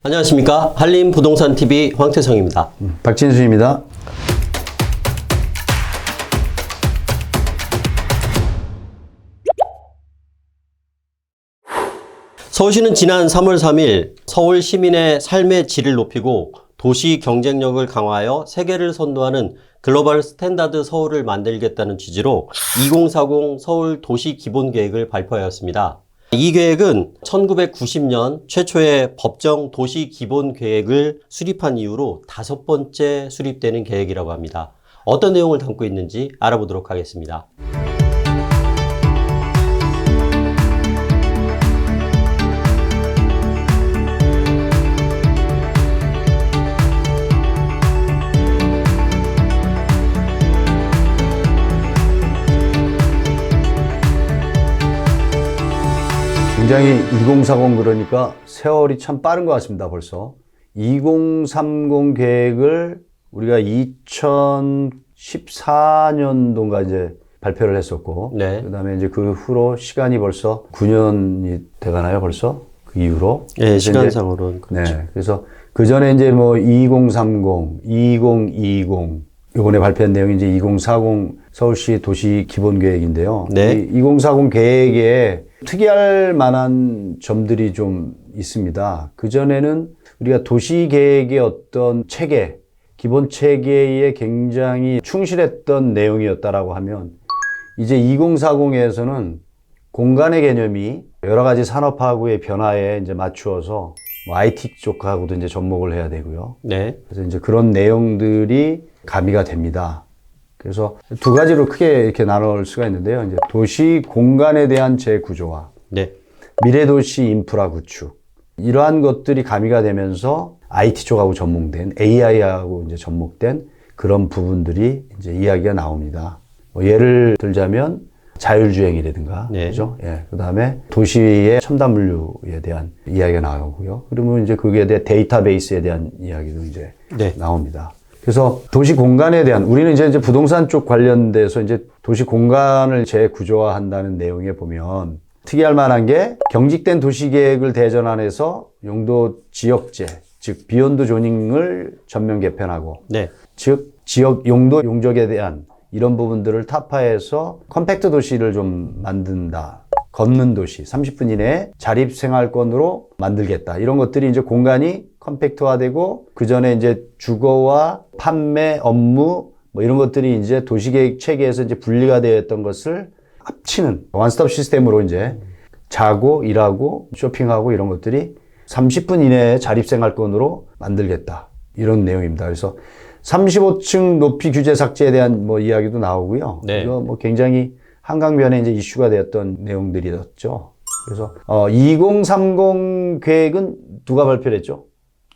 안녕하십니까. 한림부동산TV 황태성입니다. 박진수입니다. 서울시는 지난 3월 3일 서울 시민의 삶의 질을 높이고 도시 경쟁력을 강화하여 세계를 선도하는 글로벌 스탠다드 서울을 만들겠다는 취지로 2040 서울 도시 기본 계획을 발표하였습니다. 이 계획은 1990년 최초의 법정 도시 기본 계획을 수립한 이후로 5번째 수립되는 계획이라고 합니다. 어떤 내용을 담고 있는지 알아보도록 하겠습니다. 굉장히 2040 그러니까 세월이 참 빠른 것 같습니다, 벌써. 2030 계획을 우리가 2014년도인가 이제 발표를 했었고, 네. 그 다음에 이제 그 후로 시간이 벌써 9년이 돼가나요, 벌써? 그 이후로? 네, 시간상으로는. 그렇죠. 네. 그래서 그 전에 이제 뭐 2030, 2020, 이번에 발표한 내용이 이제 2040 서울시 도시 기본 계획인데요. 네. 이 2040 계획에 특이할 만한 점들이 좀 있습니다. 그전에는 우리가 도시 계획의 어떤 체계, 기본 체계에 굉장히 충실했던 내용이었다라고 하면 이제 2040에서는 공간의 개념이 여러 가지 산업하고의 변화에 이제 맞추어서 뭐 IT 쪽하고도 이제 접목을 해야 되고요. 네. 그래서 이제 그런 내용들이 가미가 됩니다. 그래서 두 가지로 크게 이렇게 나눌 수가 있는데요. 이제 도시 공간에 대한 재구조화, 네. 미래 도시 인프라 구축, 이러한 것들이 가미가 되면서 IT 쪽하고 접목된 AI하고 이제 접목된 그런 부분들이 이제 이야기가 나옵니다. 뭐 예를 들자면 자율주행이라든가, 네. 그죠? 예. 그 다음에 도시의 첨단 물류에 대한 이야기가 나오고요. 그러면 이제 거기에 대한 데이터베이스에 대한 이야기도 이제 네. 나옵니다. 그래서 도시 공간에 대한, 우리는 이제 부동산 쪽 관련돼서 이제 도시 공간을 재구조화한다는 내용에 보면 특이할 만한 게 경직된 도시 계획을 대전환해서 용도 지역제, 즉 비욘드 조닝을 전면 개편하고, 네. 즉 지역 용도 용적에 대한 이런 부분들을 타파해서 컴팩트 도시를 좀 만든다. 걷는 도시, 30분 이내에 자립생활권으로 만들겠다. 이런 것들이 이제 공간이 컴팩트화되고, 그 전에 이제 주거와 판매, 업무, 뭐 이런 것들이 이제 도시계획 체계에서 이제 분리가 되어 있던 것을 합치는 원스톱 시스템으로 이제 자고, 일하고, 쇼핑하고 이런 것들이 30분 이내에 자립생활권으로 만들겠다. 이런 내용입니다. 그래서 35층 높이 규제 삭제에 대한 뭐 이야기도 나오고요. 네. 이거 뭐 굉장히 한강변에 이제 이슈가 되었던 내용들이었죠. 그래서 2030 계획은 누가 발표를 했죠?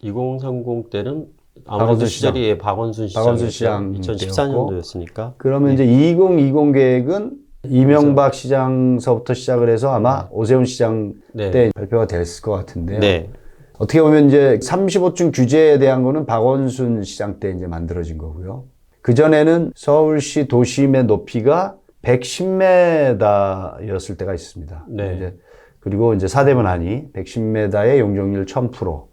2030 때는 아무래도 시절이 박원순 시장 2014년도였으니까. 그러면 네. 이제 2020 계획은 이명박 시장서부터 시작을 해서 아마 오세훈 시장 네. 때 발표가 됐을 것 같은데요. 네. 어떻게 보면 이제 35층 규제에 대한 거는 박원순 시장 때 이제 만들어진 거고요. 그전에는 서울시 도심의 높이가 110m였을 때가 있습니다. 네. 이제 그리고 이제 사대문안이 110m의 용적률 1000%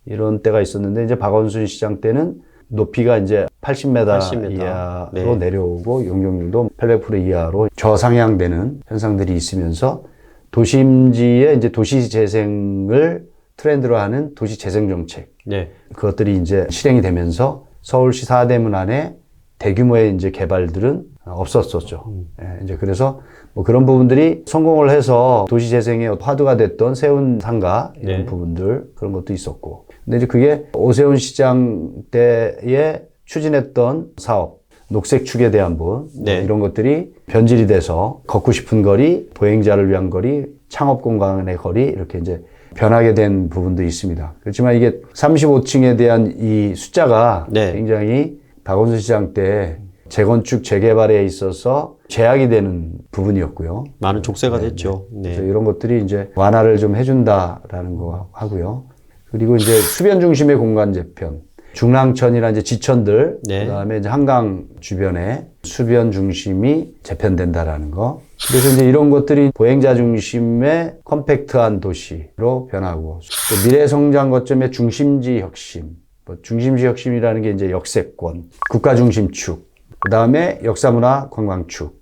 이런 때가 있었는데, 이제 박원순 시장 때는 높이가 이제 80m 이하로 네. 내려오고 용적률도 800% 이하로 저상향되는 현상들이 있으면서 도심지의 이제 도시 재생을 트렌드로 하는 도시 재생 정책. 네. 그것들이 이제 실행이 되면서 서울시 사대문안의 대규모의 이제 개발들은 없었었죠. 예, 이제 그래서 뭐 그런 부분들이 성공을 해서 도시 재생의 화두가 됐던 세운 상가 이런 네. 부분들, 그런 것도 있었고. 근데 이제 그게 오세훈 시장 때에 추진했던 사업, 녹색 축에 대한 부분, 네. 이런 것들이 변질이 돼서 걷고 싶은 거리, 보행자를 위한 거리, 창업 공간의 거리, 이렇게 이제 변하게 된 부분도 있습니다. 그렇지만 이게 35층에 대한 이 숫자가 네. 굉장히 박원순 시장 때 재건축, 재개발에 있어서 제약이 되는 부분이었고요. 많은 족쇄가 됐죠. 네. 그래서 이런 것들이 이제 완화를 좀 해준다라는 거 하고요. 그리고 이제 수변 중심의 공간 재편. 중랑천이나 이제 지천들, 네. 그다음에 이제 한강 주변에 수변 중심이 재편된다라는 거. 그래서 이제 이런 것들이 보행자 중심의 컴팩트한 도시로 변하고, 또 미래 성장 거점의 중심지 혁신, 뭐 중심지 혁신이라는 게 이제 역세권, 국가 중심축, 그다음에 역사문화 관광축,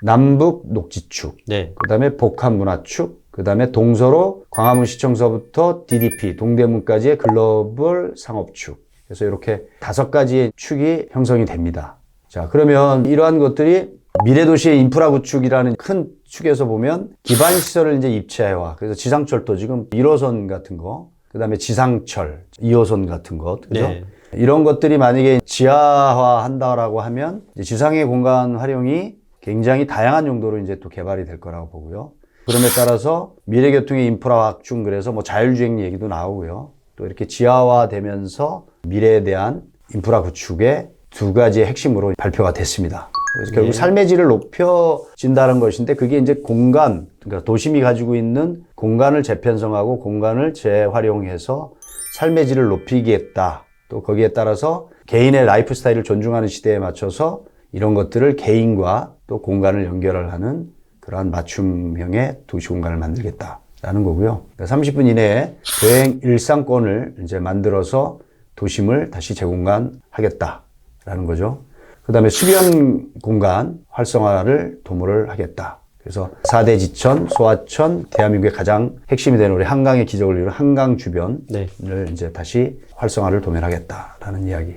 남북 녹지축, 네. 그다음에 복합문화축, 그다음에 동서로 광화문 시청서부터 DDP, 동대문까지의 글로벌 상업축. 그래서 이렇게 5가지의 축이 형성이 됩니다. 자, 그러면 이러한 것들이 미래도시의 인프라 구축이라는 큰 축에서 보면 기반 시설을 이제 입체화. 그래서 지상철도 지금 1호선 같은 거, 그다음에 지상철 2호선 같은 것, 그죠? 네. 이런 것들이 만약에 지하화한다라고 하면 이제 지상의 공간 활용이 굉장히 다양한 용도로 이제 또 개발이 될 거라고 보고요. 그럼에 따라서 미래교통의 인프라 확충, 그래서 뭐 자율주행 얘기도 나오고요. 또 이렇게 지하화되면서 미래에 대한 인프라 구축의 2가지의 핵심으로 발표가 됐습니다. 그래서 결국 삶의 질을 높여진다는 것인데, 그게 이제 공간, 그러니까 도심이 가지고 있는 공간을 재편성하고 공간을 재활용해서 삶의 질을 높이겠다. 또 거기에 따라서 개인의 라이프 스타일을 존중하는 시대에 맞춰서 이런 것들을 개인과 또 공간을 연결을 하는 그러한 맞춤형의 도시 공간을 만들겠다라는 거고요. 그러니까 30분 이내에 여행 일상권을 이제 만들어서 도심을 다시 재공간하겠다라는 거죠. 그 다음에 수변 공간 활성화를 도모를 하겠다. 그래서 4대 지천, 소하천, 대한민국의 가장 핵심이 되는 우리 한강의 기적을 이루는 한강 주변을 네. 이제 다시 활성화를 도모하겠다라는 이야기.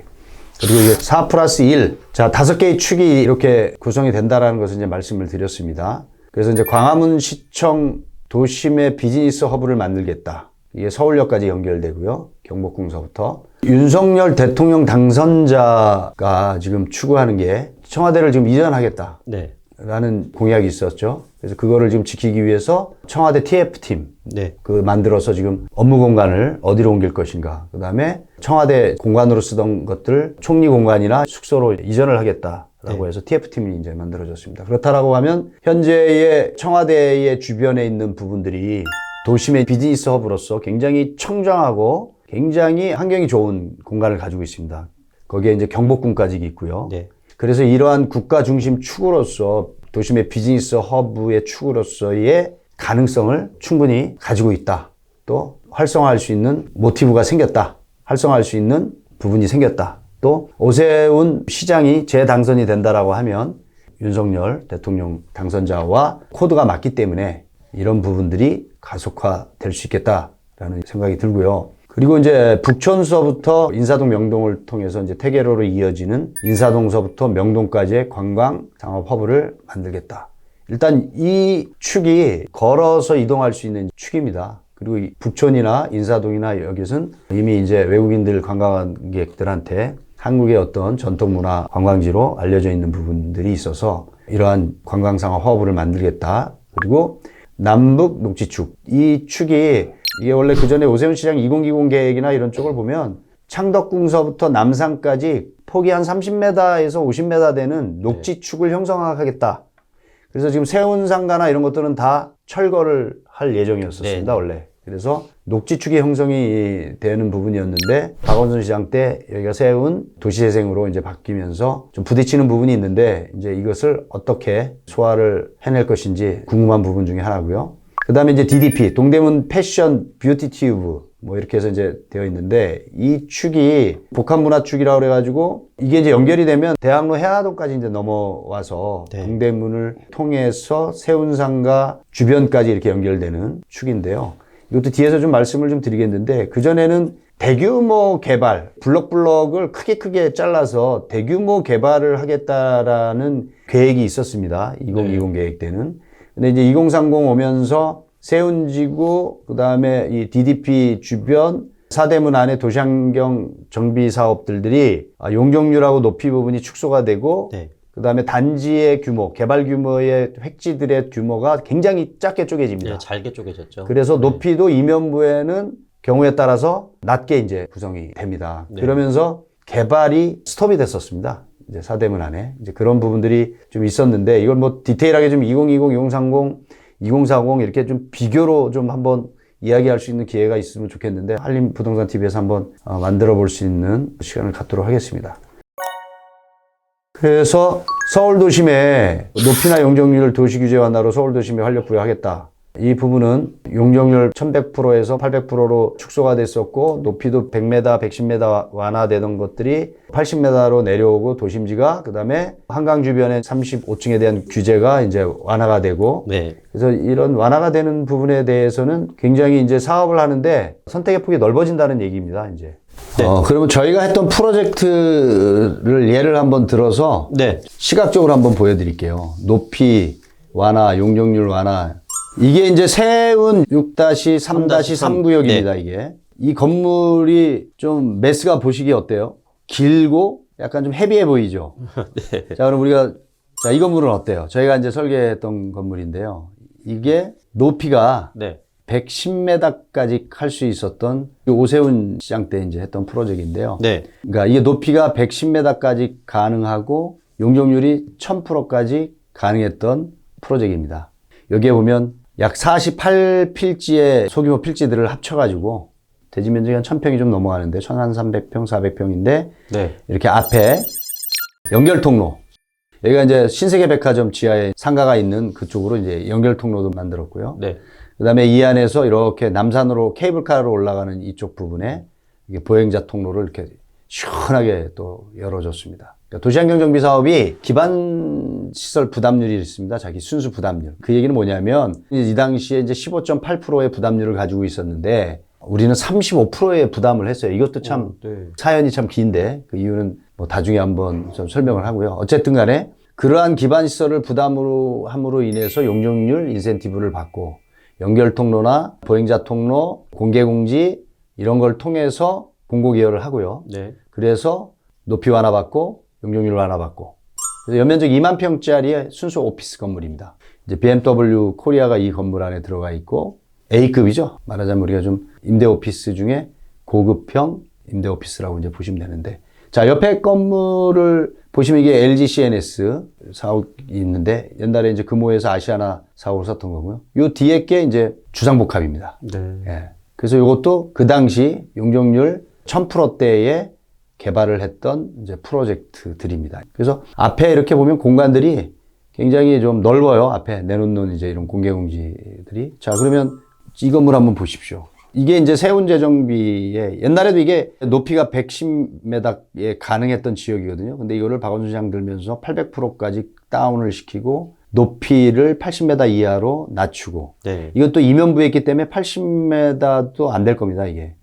그리고 이게 4+1. 자, 5개의 축이 이렇게 구성이 된다라는 것을 이제 말씀을 드렸습니다. 그래서 이제 광화문 시청 도심의 비즈니스 허브를 만들겠다. 이게 서울역까지 연결되고요. 경복궁서부터. 윤석열 대통령 당선자가 지금 추구하는 게 청와대를 지금 이전하겠다. 네. 라는 공약이 있었죠. 그래서 그거를 지금 지키기 위해서 청와대 TF팀 네. 만들어서 지금 업무 공간을 어디로 옮길 것인가. 그 다음에 청와대 공간으로 쓰던 것들 총리 공간이나 숙소로 이전을 하겠다라고 해서 TF팀이 이제 만들어졌습니다. 그렇다라고 하면 현재의 청와대의 주변에 있는 부분들이 도심의 비즈니스 허브로서 굉장히 청정하고 굉장히 환경이 좋은 공간을 가지고 있습니다. 거기에 이제 경복궁까지 있고요. 네. 그래서 이러한 국가 중심 축으로서 도심의 비즈니스 허브의 축으로서의 가능성을 충분히 가지고 있다. 또 활성화할 수 있는 모티브가 생겼다. 활성화할 수 있는 부분이 생겼다. 또 오세훈 시장이 재당선이 된다라고 하면 윤석열 대통령 당선자와 코드가 맞기 때문에 이런 부분들이 가속화될 수 있겠다라는 생각이 들고요. 그리고 이제 북촌서부터 인사동 명동을 통해서 이제 태계로로 이어지는 인사동서부터 명동까지의 관광 상업 허브를 만들겠다. 일단 이 축이 걸어서 이동할 수 있는 축입니다. 그리고 이 북촌이나 인사동이나 여기서는 이미 이제 외국인들 관광객들한테 한국의 어떤 전통문화 관광지로 알려져 있는 부분들이 있어서 이러한 관광상업 허브를 만들겠다. 그리고 남북 녹지축. 이 축이 이게 원래 그 전에 오세훈 시장 2020 계획이나 이런 쪽을 보면 창덕궁서부터 남산까지 폭이 한 30m에서 50m 되는 녹지축을 형성하겠다. 그래서 지금 세운상가나 이런 것들은 다 철거를 할 예정이었습니다. 네. 원래. 그래서 녹지축이 형성이 되는 부분이었는데 박원순 시장 때 여기가 세운 도시재생으로 이제 바뀌면서 좀 부딪히는 부분이 있는데 이제 이것을 어떻게 소화를 해낼 것인지 궁금한 부분 중에 하나고요. 그 다음에 이제 DDP, 동대문 패션 뷰티 튜브, 뭐 이렇게 해서 이제 되어 있는데 이 축이 복합문화축이라고 그래가지고 이게 이제 연결이 되면 대학로 해화동까지 이제 넘어와서 네. 동대문을 통해서 세운상가 주변까지 이렇게 연결되는 축인데요. 이것도 뒤에서 좀 말씀을 좀 드리겠는데 그전에는 대규모 개발, 블럭을 크게 잘라서 대규모 개발을 하겠다라는 계획이 있었습니다. 2020 계획 때는. 근데 이제 2030 오면서 세운지구, 그 다음에 이 DDP 주변, 사대문 안에 도시환경 정비 사업들이 용적률하고 높이 부분이 축소가 되고, 네. 그 다음에 단지의 규모, 개발 규모의 획지들의 규모가 굉장히 작게 쪼개집니다. 네, 잘게 쪼개졌죠. 그래서 높이도 이면부에는 경우에 따라서 낮게 이제 구성이 됩니다. 네. 그러면서 개발이 스톱이 됐었습니다. 이제 사대문 안에. 이제 그런 부분들이 좀 있었는데, 이걸 뭐 디테일하게 좀 2020, 2030, 2040 이렇게 좀 비교로 좀 한번 이야기할 수 있는 기회가 있으면 좋겠는데 한림부동산TV에서 한번 만들어 볼 수 있는 시간을 갖도록 하겠습니다. 그래서 서울 도심의 높이나 용적률 도시규제 완화로 서울 도심에 활력 부여하겠다. 이 부분은 용적률 1100%에서 800%로 축소가 됐었고 높이도 100m, 110m 완화되던 것들이 80m로 내려오고 도심지가 그다음에 한강 주변에 35층에 대한 규제가 이제 완화가 되고 네. 그래서 이런 완화가 되는 부분에 대해서는 굉장히 이제 사업을 하는데 선택의 폭이 넓어진다는 얘기입니다. 이제. 네. 그러면 저희가 했던 프로젝트를 예를 한번 들어서 네. 시각적으로 한번 보여드릴게요. 높이 완화, 용적률 완화. 이게 이제 세운 6-3-3 구역입니다, 네. 이게. 이 건물이 좀 매스가 보시기에 어때요? 길고 약간 좀 헤비해 보이죠? 네. 자, 그럼 우리가, 자, 이 건물은 어때요? 저희가 이제 설계했던 건물인데요. 이게 높이가 네. 110m까지 할 수 있었던 오세훈 시장 때 이제 했던 프로젝트인데요. 네. 그러니까 이게 높이가 110m까지 가능하고 용적률이 1000%까지 가능했던 프로젝트입니다. 여기에 보면 약 48필지의 소규모 필지들을 합쳐가지고 대지 면적이 한 1000평이 좀 넘어가는데 1300평, 400평인데 네. 이렇게 앞에 연결 통로. 여기가 이제 신세계 백화점 지하에 상가가 있는 그쪽으로 이제 연결 통로도 만들었고요. 네. 그 다음에 이 안에서 이렇게 남산으로 케이블카로 올라가는 이쪽 부분에 이게 보행자 통로를 이렇게 시원하게 또 열어줬습니다. 그러니까 도시환경정비 사업이 기반 시설 부담률이 있습니다. 자기 순수 부담률. 그 얘기는 뭐냐면 이 당시에 이제 15.8%의 부담률을 가지고 있었는데 우리는 35%의 부담을 했어요. 이것도 참 네. 사연이 참 긴데 그 이유는 뭐 나중에 한번 좀 설명을 하고요. 어쨌든 간에 그러한 기반 시설을 부담으로 함으로 인해서 용적률 인센티브를 받고 연결 통로나 보행자 통로, 공개 공지 이런 걸 통해서 공고기여를 하고요. 네. 그래서 높이 완화받고 용적률 완화받고 그래서 연면적 2만 평짜리 순수 오피스 건물입니다. 이제 BMW 코리아가 이 건물 안에 들어가 있고 A급이죠. 말하자면 우리가 좀 임대 오피스 중에 고급형 임대 오피스라고 이제 보시면 되는데 자, 옆에 건물을 보시면 이게 LG CNS 사옥이 있는데 옛날에 이제 금호에서 아시아나 사옥을 썼던 거고요. 요 뒤에 게 이제 주상복합입니다. 네. 예. 그래서 이것도 그 당시 용적률 1000%대에 개발을 했던 이제 프로젝트들입니다. 그래서 앞에 이렇게 보면 공간들이 굉장히 좀 넓어요. 앞에 내놓는 이제 이런 공개공지들이. 자, 그러면 이 건물 한번 보십시오. 이게 이제 세운재정비에 옛날에도 이게 높이가 110m에 가능했던 지역이거든요. 근데 이거를 박원순 시장 들면서 800%까지 다운을 시키고 높이를 80m 이하로 낮추고 네. 이것도 이면부에 있기 때문에 80m도 안 될 겁니다, 이게.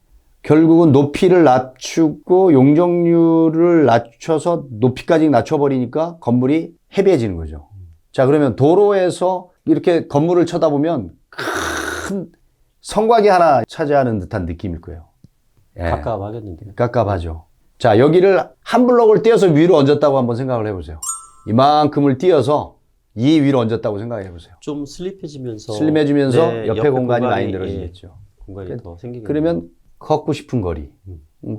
결국은 높이를 낮추고 용적률을 낮춰서 높이까지 낮춰버리니까 건물이 헤비해지는 거죠. 자, 그러면 도로에서 이렇게 건물을 쳐다보면 큰 성곽이 하나 차지하는 듯한 느낌일 거예요. 예. 가까워하겠는데요. 깝깝하죠. 자, 여기를 한 블록을 띄어서 위로 얹었다고 한번 생각을 해보세요. 이만큼을 띄어서 이 위로 얹었다고 생각해 보세요. 좀 슬림해지면서 슬림해지면서 옆에 공간이 많이 예, 늘어지겠죠. 공간이 더 생기겠네요. 그러면 걷고 싶은 거리.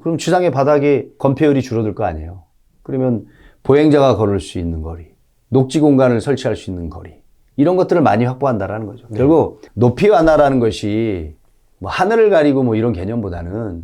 그럼 지상의 바닥에 건폐율이 줄어들 거 아니에요. 그러면 보행자가 걸을 수 있는 거리, 녹지 공간을 설치할 수 있는 거리, 이런 것들을 많이 확보한다라는 거죠. 네. 결국 높이 완화라는 것이 뭐 하늘을 가리고 뭐 이런 개념보다는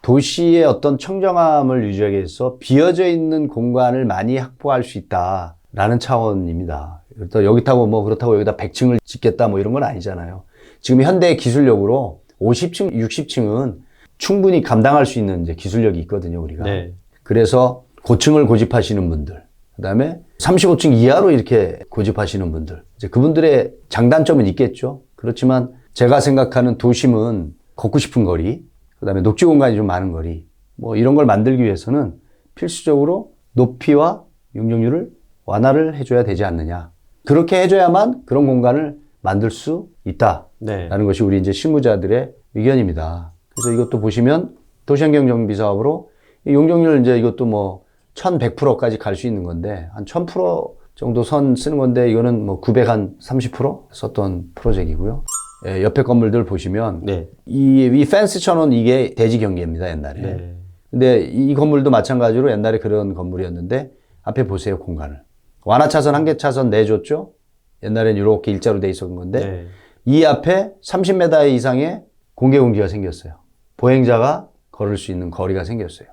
도시의 어떤 청정함을 유지하기 위해서 비어져 있는 공간을 많이 확보할 수 있다라는 차원입니다. 여기다고 뭐 그렇다고 여기다 100층을 짓겠다 뭐 이런 건 아니잖아요. 지금 현대 기술력으로 50층, 60층은 충분히 감당할 수 있는 이제 기술력이 있거든요, 우리가. 네. 그래서 고층을 고집하시는 분들, 그 다음에 35층 이하로 이렇게 고집하시는 분들, 이제 그분들의 장단점은 있겠죠. 그렇지만 제가 생각하는 도심은 걷고 싶은 거리, 그 다음에 녹지 공간이 좀 많은 거리, 뭐 이런 걸 만들기 위해서는 필수적으로 높이와 용적률을 완화를 해줘야 되지 않느냐. 그렇게 해줘야만 그런 공간을 만들 수 있다라는 네. 것이 우리 이제 실무자들의 의견입니다. 그래서 이것도 보시면 도시환경 정비 사업으로 이 용적률 이제 이것도 뭐 1100%까지 갈 수 있는 건데 한 1000% 정도 선 쓰는 건데 이거는 뭐 930% 썼던 프로젝트이고요. 예, 옆에 건물들 보시면 네. 이 펜스 쳐놓은 이게 대지 경기입니다, 옛날에. 네. 근데 이 건물도 마찬가지로 옛날에 그런 건물이었는데 앞에 보세요, 공간을. 완화 차선 한 개 차선 내줬죠? 옛날엔 이렇게 일자로 돼 있었던 건데 네. 이 앞에 30m 이상의 공기가 생겼어요. 보행자가 걸을 수 있는 거리가 생겼어요.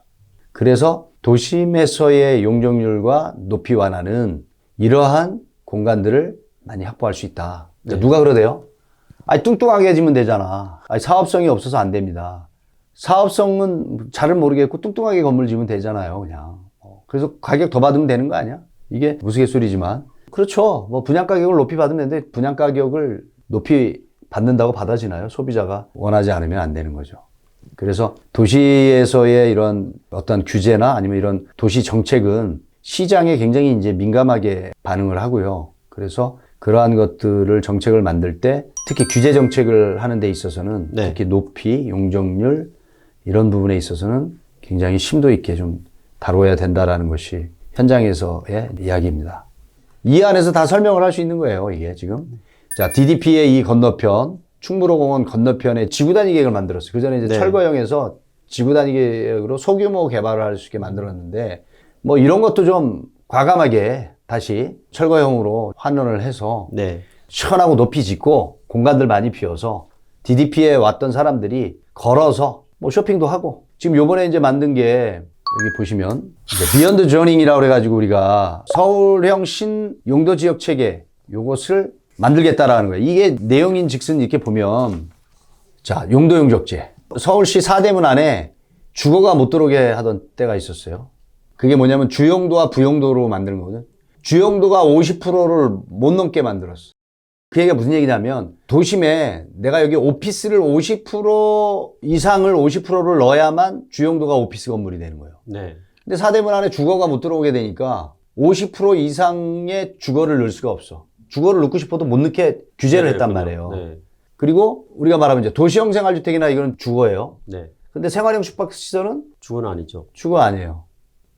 그래서 도심에서의 용적률과 높이 완화는 이러한 공간들을 많이 확보할 수 있다. 네. 누가 그러대요? 아니, 뚱뚱하게 지면 되잖아. 아니, 사업성이 없어서 안 됩니다. 사업성은 잘은 모르겠고 뚱뚱하게 건물 지으면 되잖아요, 그냥. 그래서 가격 더 받으면 되는 거 아니야? 이게 우스갯소리지만. 그렇죠. 뭐 분양 가격을 높이 받으면 되는데 분양 가격을 높이 받는다고 받아지나요? 소비자가 원하지 않으면 안 되는 거죠. 그래서 도시에서의 이런 어떤 규제나 아니면 이런 도시 정책은 시장에 굉장히 이제 민감하게 반응을 하고요. 그래서 그러한 것들을 정책을 만들 때 특히 규제 정책을 하는 데 있어서는 네. 특히 높이, 용적률 이런 부분에 있어서는 굉장히 심도 있게 좀 다뤄야 된다라는 것이 현장에서의 이야기입니다. 이 안에서 다 설명을 할 수 있는 거예요, 이게 지금. 자, DDP의 이 건너편, 충무로공원 건너편에 지구단위 계획을 만들었어요. 그 전에 이제 네. 철거형에서 지구단위 계획으로 소규모 개발을 할 수 있게 만들었는데, 뭐 이런 것도 좀 과감하게 다시 철거형으로 환원을 해서 네. 시원하고 높이 짓고 공간들 많이 비워서 DDP에 왔던 사람들이 걸어서 뭐 쇼핑도 하고, 지금 요번에 이제 만든 게 여기 보시면 이제 비욘드 조닝이라고 그래가지고 우리가 서울형 신용도 지역 체계 요것을 만들겠다라는 거예요. 이게 내용인 즉슨 이렇게 보면 자, 용도 용적지. 서울시 사대문 안에 주거가 못 들어오게 하던 때가 있었어요. 그게 뭐냐면 주용도와 부용도로 만드는 거거든. 주용도가 50%를 못 넘게 만들었어. 그 얘기가 무슨 얘기냐면 도심에 내가 여기 오피스를 50% 이상을 50%를 넣어야만 주용도가 오피스 건물이 되는 거예요. 네. 근데 사대문 안에 주거가 못 들어오게 되니까 50% 이상의 주거를 넣을 수가 없어. 주거를 넣고 싶어도 못 넣게 규제를 했단 말이에요. 네. 그리고 우리가 말하면 이제 도시형 생활주택이나 이건 주거예요. 네. 근데 생활형 숙박시설은 주건 아니죠. 주거 아니에요.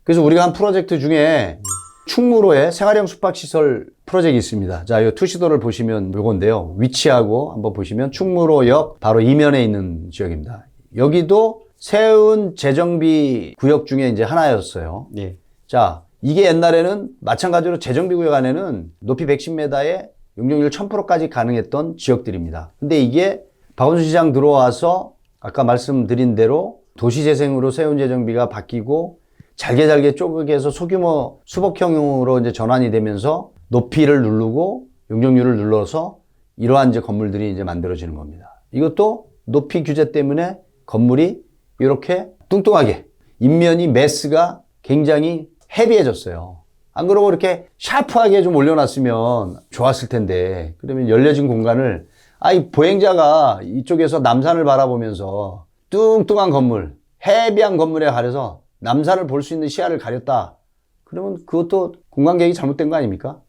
그래서 우리가 한 프로젝트 중에 충무로에 생활형 숙박시설 프로젝트가 있습니다. 자, 이 투시도를 보시면 요건데요. 위치하고 한번 보시면 충무로역 바로 이면에 있는 지역입니다. 여기도 세운 재정비 구역 중에 이제 하나였어요. 네. 자, 이게 옛날에는 마찬가지로 재정비 구역 안에는 높이 110m에 용적률 1000%까지 가능했던 지역들입니다. 근데 이게 박원순 시장 들어와서 아까 말씀드린 대로 도시재생으로 세운 재정비가 바뀌고 잘게 쪼개서 소규모 수복형으로 이제 전환이 되면서 높이를 누르고 용적률을 눌러서 이러한 이제 건물들이 이제 만들어지는 겁니다. 이것도 높이 규제 때문에 건물이 이렇게 뚱뚱하게 인면이 매스가 굉장히 헤비해졌어요. 안 그러고 이렇게 샤프하게 좀 올려놨으면 좋았을 텐데, 그러면 열려진 공간을 아이 보행자가 이쪽에서 남산을 바라보면서 뚱뚱한 건물, 헤비한 건물에 가려서 남산을 볼 수 있는 시야를 가렸다. 그러면 그것도 공간 계획이 잘못된 거 아닙니까?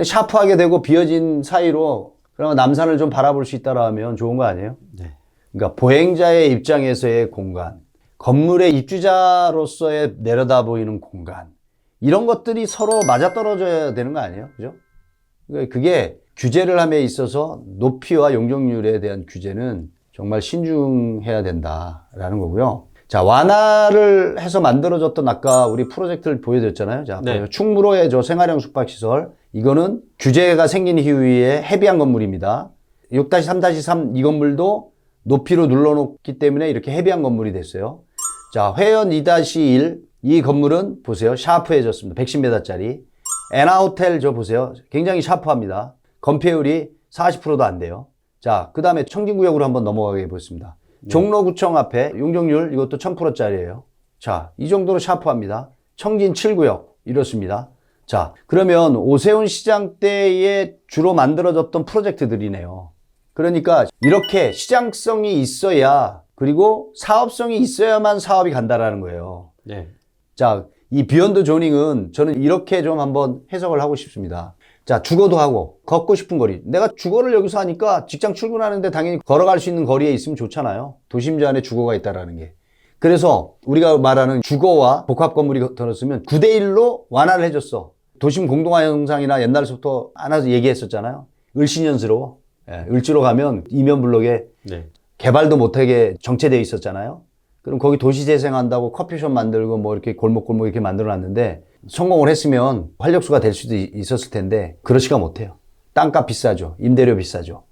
샤프하게 되고 비어진 사이로 그러면 남산을 좀 바라볼 수 있다라면 좋은 거 아니에요? 네. 그러니까 보행자의 입장에서의 공간, 건물의 입주자로서의 내려다 보이는 공간, 이런 것들이 서로 맞아떨어져야 되는 거 아니에요? 그죠? 그러니까 그게 규제를 함에 있어서 높이와 용적률에 대한 규제는 정말 신중해야 된다라는 거고요. 자, 완화를 해서 만들어졌던 아까 우리 프로젝트를 보여드렸잖아요. 자, 네. 충무로의 저 생활형 숙박시설. 이거는 규제가 생긴 이후에 헤비한 건물입니다. 6-3-3 이 건물도 높이로 눌러놓기 때문에 이렇게 헤비한 건물이 됐어요. 자, 회원 2-1 이 건물은 보세요. 샤프해졌습니다. 110m짜리. 에나호텔 저 보세요. 굉장히 샤프합니다. 건폐율이 40%도 안 돼요. 자, 그 다음에 청진구역으로 한번 넘어가게 보겠습니다. 종로구청 앞에 용적률 이것도 1000%짜리예요. 자, 이 정도로 샤프합니다. 청진 7구역 이렇습니다. 자, 그러면 오세훈 시장 때에 주로 만들어졌던 프로젝트들이네요. 그러니까 이렇게 시장성이 있어야, 그리고 사업성이 있어야만 사업이 간다라는 거예요. 네. 자, 이 비욘드 조닝은 저는 이렇게 좀 한번 해석을 하고 싶습니다. 자, 주거도 하고 걷고 싶은 거리. 내가 주거를 여기서 하니까 직장 출근하는데 당연히 걸어갈 수 있는 거리에 있으면 좋잖아요. 도심지 안에 주거가 있다라는 게. 그래서 우리가 말하는 주거와 복합 건물이 들었으면 9대1로 완화를 해줬어. 도심 공동화 형상이나 옛날부터 하나 얘기했었잖아요. 을신연스러워. 예, 을지로 가면 이면블록에 네. 개발도 못하게 정체되어 있었잖아요. 그럼 거기 도시 재생한다고 커피숍 만들고 뭐 이렇게 골목골목 이렇게 만들어 놨는데 성공을 했으면 활력소가 될 수도 있었을 텐데 그렇지가 못해요. 땅값 비싸죠. 임대료 비싸죠.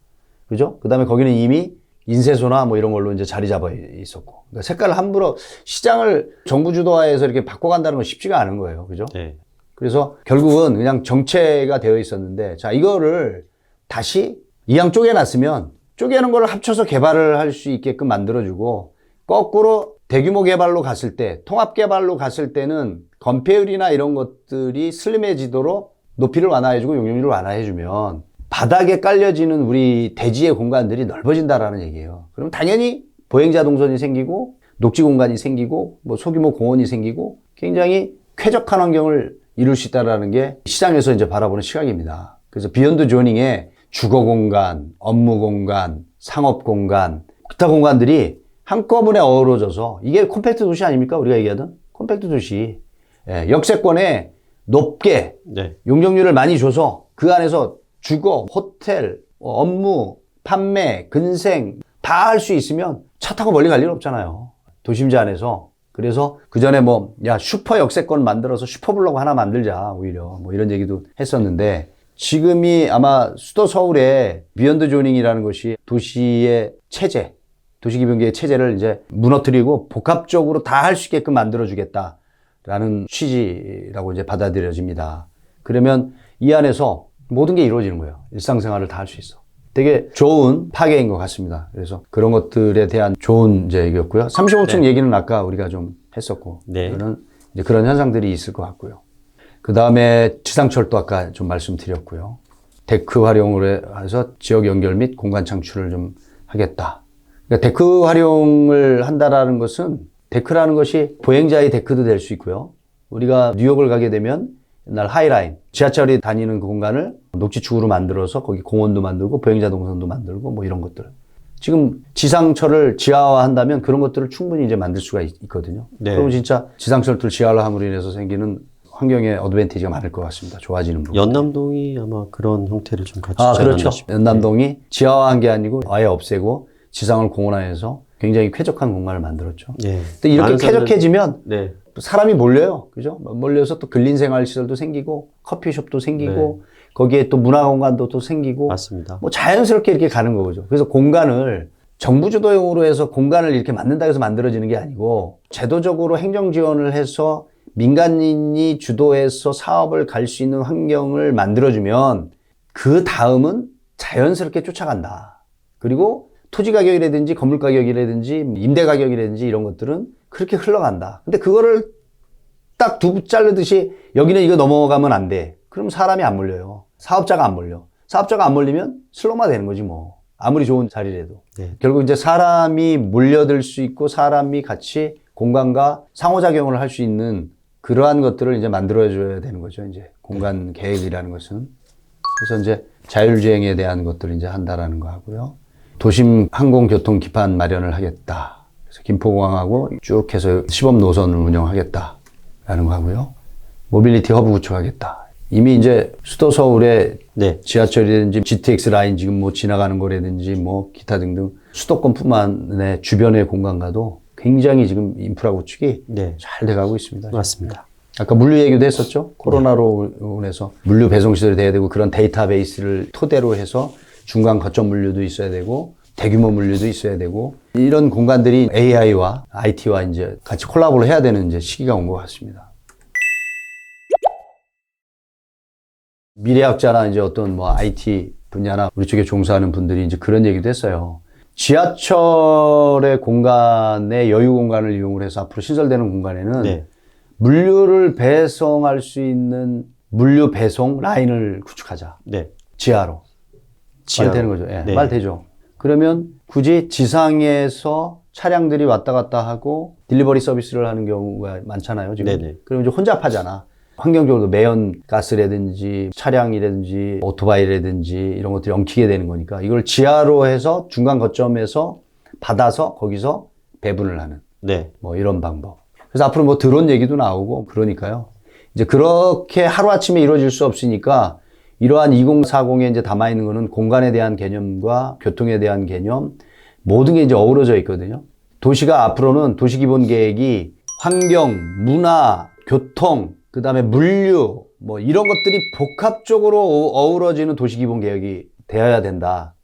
그죠? 그 다음에 거기는 이미 인쇄소나 뭐 이런 걸로 이제 자리 잡아 있었고. 그러니까 색깔을 함부로 시장을 정부 주도하에서 이렇게 바꿔간다는 건 쉽지가 않은 거예요. 그죠? 네. 그래서 결국은 그냥 정체가 되어 있었는데, 자, 이거를 다시 이왕 쪼개놨으면 쪼개는 걸 합쳐서 개발을 할 수 있게끔 만들어주고, 거꾸로 대규모 개발로 갔을 때, 통합 개발로 갔을 때는 건폐율이나 이런 것들이 슬림해지도록 높이를 완화해주고 용적률을 완화해주면 바닥에 깔려지는 우리 대지의 공간들이 넓어진다라는 얘기예요. 그럼 당연히 보행자 동선이 생기고 녹지 공간이 생기고 뭐 소규모 공원이 생기고 굉장히 쾌적한 환경을 이룰 수 있다라는 게 시장에서 이제 바라보는 시각입니다. 그래서 비욘드 조닝에 주거 공간, 업무 공간, 상업 공간, 기타 공간들이 한꺼번에 어우러져서 이게 콤팩트 도시 아닙니까? 우리가 얘기하던 콤팩트 도시. 예, 역세권에 높게 네. 용적률을 많이 줘서 그 안에서 주거, 호텔, 업무, 판매, 근생 다 할 수 있으면 차 타고 멀리 갈 일 없잖아요. 도심지 안에서. 그래서 그 전에 뭐, 야, 슈퍼 역세권 만들어서 슈퍼블록 하나 만들자, 오히려. 뭐 이런 얘기도 했었는데, 지금이 아마 수도 서울에 비욘드 조닝이라는 것이 도시의 체제, 도시기본계의 체제를 이제 무너뜨리고 복합적으로 다 할 수 있게끔 만들어주겠다라는 취지라고 이제 받아들여집니다. 그러면 이 안에서 모든 게 이루어지는 거예요. 일상생활을 다 할 수 있어. 되게 좋은 파괴인 것 같습니다. 그래서 그런 것들에 대한 좋은 이제 얘기였고요. 35층 네. 얘기는 아까 우리가 좀 했었고, 네. 저는 이제 그런 현상들이 있을 것 같고요. 그 다음에 지상철도 아까 좀 말씀드렸고요. 데크 활용을 해서 지역 연결 및 공간 창출을 좀 하겠다. 그러니까 데크 활용을 한다라는 것은 데크라는 것이 보행자의 데크도 될 수 있고요. 우리가 뉴욕을 가게 되면 옛날 하이라인, 지하철이 다니는 그 공간을 녹지축으로 만들어서 거기 공원도 만들고 보행자 동선도 만들고 뭐 이런 것들. 지금 지상철을 지하화한다면 그런 것들을 충분히 이제 만들 수가 있거든요. 네. 그러면 진짜 지상철을 지하화함으로 인해서 생기는 환경의 어드밴티지가 많을 것 같습니다. 좋아지는 부분. 연남동이 아마 그런 형태를 좀 갖추지 아, 않았나 그렇죠. 싶어요. 연남동이 지하화한 게 아니고 아예 없애고 지상을 공원화해서 굉장히 쾌적한 공간을 만들었죠. 네. 근데 이렇게 많은 사람들은- 쾌적해지면 네. 또 사람이 몰려요. 그죠? 몰려서 또 근린 생활 시설도 생기고 커피숍도 생기고 거기에 또 문화 공간도 또 생기고 맞습니다. 뭐 자연스럽게 이렇게 가는 거죠. 그래서 공간을 정부 주도형으로 해서 공간을 이렇게 만든다 해서 만들어지는 게 아니고 제도적으로 행정 지원을 해서 민간인이 주도해서 사업을 갈 수 있는 환경을 만들어주면 그 다음은 자연스럽게 쫓아간다. 그리고 토지 가격이라든지 건물 가격이라든지 임대 가격이라든지 이런 것들은 그렇게 흘러간다. 근데 그거를 딱 두부 자르듯이 여기는 이거 넘어가면 안 돼. 그럼 사람이 안 몰려요. 사업자가 안 몰려. 사업자가 안 몰리면 슬럼화 되는 거지 뭐. 아무리 좋은 자리라도. 네. 결국 이제 사람이 몰려들 수 있고 사람이 같이 공간과 상호작용을 할 수 있는 그러한 것들을 이제 만들어줘야 되는 거죠. 이제 공간 계획이라는 것은. 그래서 이제 자율주행에 대한 것들을 이제 한다라는 거 하고요. 도심 항공교통 기반 마련을 하겠다. 그래서 김포공항하고 쭉 해서 시범 노선을 운영하겠다라는 거 하고요. 모빌리티 허브 구축하겠다. 이미 이제 수도 서울에 네. 지하철이라든지 GTX 라인 지금 뭐 지나가는 거라든지 뭐 기타 등등 수도권뿐만 아니라 주변의 공간과도 굉장히 지금 인프라 구축이 네. 잘 돼가고 있습니다. 맞습니다. 아까 물류 얘기도 했었죠. 코로나로 인해서 물류 배송 시설이 돼야 되고 그런 데이터베이스를 토대로 해서 중간 거점 물류도 있어야 되고 대규모 물류도 있어야 되고 이런 공간들이 AI와 IT와 이제 같이 콜라보를 해야 되는 이제 시기가 온 것 같습니다. 미래학자나 이제 어떤 뭐 IT 분야나 우리 쪽에 종사하는 분들이 이제 그런 얘기도 했어요. 지하철의 공간에 여유 공간을 이용을 해서 앞으로 신설되는 공간에는 네. 물류를 배송할 수 있는 물류 배송 라인을 구축하자. 네. 지하로. 지하로. 말 되는 거죠. 예, 네. 말 되죠. 그러면 굳이 지상에서 차량들이 왔다 갔다 하고 딜리버리 서비스를 하는 경우가 많잖아요. 지금. 네네. 그럼 이제 혼잡하잖아. 환경적으로 매연 가스라든지 차량이라든지 오토바이라든지 이런 것들이 엉키게 되는 거니까 이걸 지하로 해서 중간 거점에서 받아서 거기서 배분을 하는 네. 뭐 이런 방법. 그래서 앞으로 뭐 드론 얘기도 나오고 그러니까요. 이제 그렇게 하루아침에 이루어질 수 없으니까 이러한 2040에 이제 담아 있는 거는 공간에 대한 개념과 교통에 대한 개념 모든 게 이제 어우러져 있거든요. 도시가 앞으로는 도시 기본 계획이 환경, 문화, 교통, 그 다음에 물류, 뭐 이런 것들이 복합적으로 어우러지는 도시 기본 계획이 되어야 된다.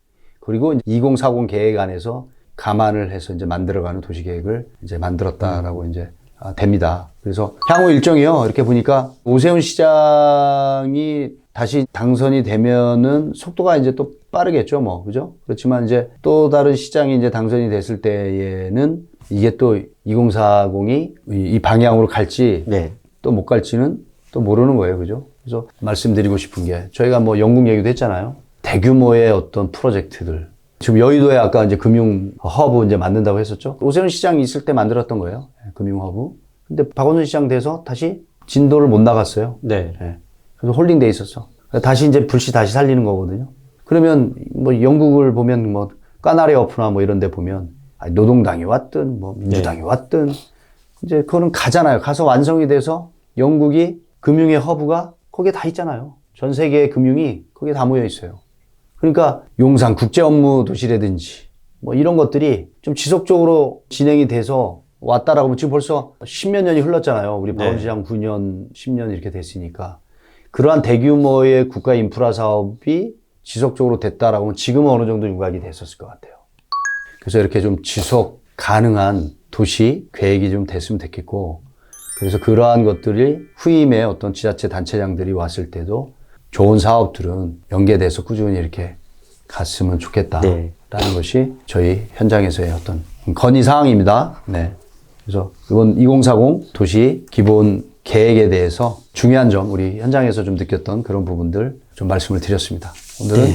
그리고 2040 계획 안에서 감안을 해서 이제 만들어가는 도시계획을 이제 만들었다라고 이제 됩니다. 그래서 향후 일정이요. 이렇게 보니까 오세훈 시장이 다시 당선이 되면은 속도가 이제 또 빠르겠죠, 뭐. 그죠? 그렇지만 이제 또 다른 시장이 이제 당선이 됐을 때에는 이게 또 2040이 이 방향으로 갈지 네. 또 못 갈지는 또 모르는 거예요. 그죠? 그래서 말씀드리고 싶은 게 저희가 뭐 영국 얘기도 했잖아요. 대규모의 어떤 프로젝트들. 지금 여의도에 아까 이제 금융 허브 이제 만든다고 했었죠. 오세훈 시장이 있을 때 만들었던 거예요. 금융 허브. 근데 박원순 시장 돼서 다시 진도를 못 나갔어요. 네. 예. 그래서 홀딩돼 있었어. 다시 이제 불씨 다시 살리는 거거든요. 그러면 뭐 영국을 보면 뭐 까나리 어프나 뭐 이런 데 보면 노동당이 왔든 뭐 민주당이 왔든 이제 그거는 가잖아요. 가서 완성이 돼서 영국이 금융의 허브가 거기에 다 있잖아요. 전 세계의 금융이 거기에 다 모여 있어요. 그러니까 용산 국제업무도시라든지 뭐 이런 것들이 좀 지속적으로 진행이 돼서 왔다라고 하면 지금 벌써 10몇 년이 흘렀잖아요. 우리 박원순 시장 9년, 10년 이렇게 됐으니까. 그러한 대규모의 국가 인프라 사업이 지속적으로 됐다라고 하면 지금은 어느 정도 윤곽이 됐었을 것 같아요. 그래서 이렇게 좀 지속 가능한 도시 계획이 좀 됐으면 좋겠고, 그래서 그러한 것들이 후임의 어떤 지자체 단체장들이 왔을 때도 좋은 사업들은 연계돼서 꾸준히 이렇게 갔으면 좋겠다라는 것이 저희 현장에서의 어떤 건의 사항입니다. 네. 그래서 이번 2040 도시 기본 계획에 대해서 중요한 점, 우리 현장에서 좀 느꼈던 그런 부분들 좀 말씀을 드렸습니다. 오늘은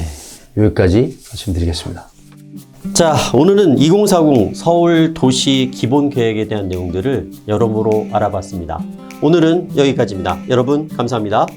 여기까지 말씀드리겠습니다. 자, 오늘은 2040 서울 도시 기본 계획에 대한 내용들을 여러모로 알아봤습니다. 오늘은 여기까지입니다. 여러분, 감사합니다.